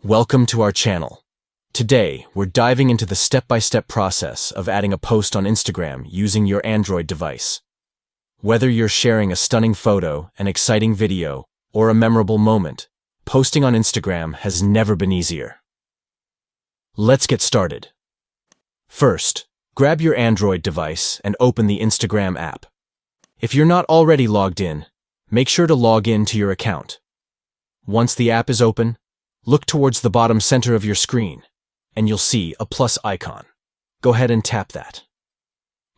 Welcome to our channel. Today, we're diving into the step-by-step process of adding a post on Instagram using your Android device. Whether you're sharing a stunning photo, an exciting video, or a memorable moment, posting on Instagram has never been easier. Let's get started. First, grab your Android device and open the Instagram app. If you're not already logged in, make sure to log in to your account. Once the app is open, look towards the bottom center of your screen, and you'll see a plus icon. Go ahead and tap that.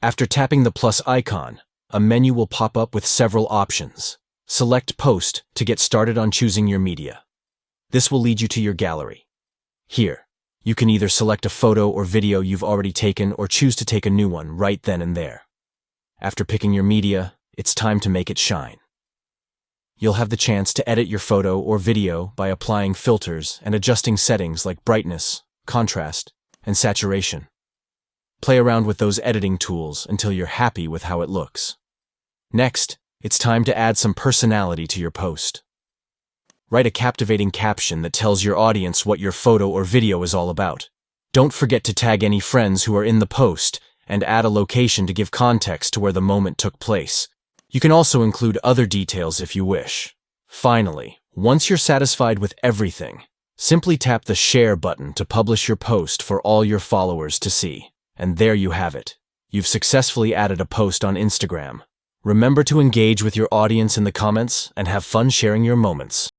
After tapping the plus icon, a menu will pop up with several options. Select Post to get started on choosing your media. This will lead you to your gallery. Here, you can either select a photo or video you've already taken or choose to take a new one right then and there. After picking your media, it's time to make it shine. You'll have the chance to edit your photo or video by applying filters and adjusting settings like brightness, contrast, and saturation. Play around with those editing tools until you're happy with how it looks. Next, it's time to add some personality to your post. Write a captivating caption that tells your audience what your photo or video is all about. Don't forget to tag any friends who are in the post and add a location to give context to where the moment took place. You can also include other details if you wish. Finally, once you're satisfied with everything, simply tap the share button to publish your post for all your followers to see. And there you have it. You've successfully added a post on Instagram. Remember to engage with your audience in the comments and have fun sharing your moments.